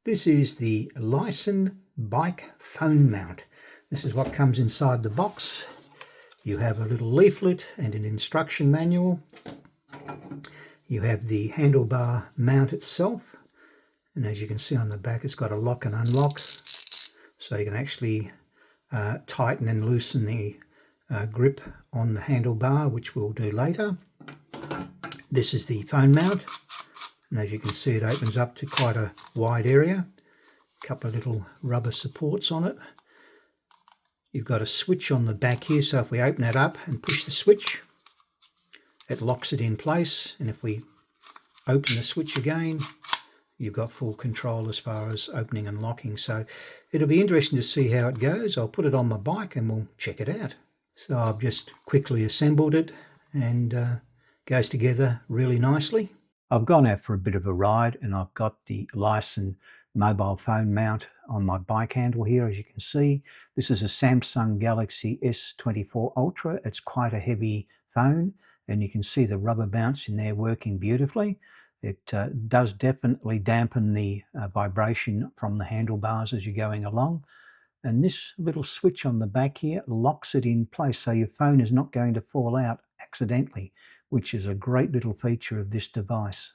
This is the LYS bike phone mount. This is what comes inside the box. You have a little leaflet and an instruction manual. You have the handlebar mount itself, and as you can see on the back, it's got a lock and unlock, so you can actually tighten and loosen the grip on the handlebar, which we'll do later. This is the phone mount, and as you can see, it opens up to quite a wide area. A couple of little rubber supports on it. You've got a switch on the back here, so if we open that up and push the switch, it locks it in place, and if we open the switch again, you've got full control as far as opening and locking. So it'll be interesting to see how it goes. I'll put it on my bike and we'll check it out. So I've just quickly assembled it, and goes together really nicely. I've gone out for a bit of a ride, and I've got the LYS mobile phone mount on my bike handle here. As you can see, this is a Samsung Galaxy S24 Ultra. It's quite a heavy phone, and you can see the rubber mounts in there working beautifully. It does definitely dampen the vibration from the handlebars as you're going along. And this little switch on the back here locks it in place, so your phone is not going to fall out accidentally, which is a great little feature of this device.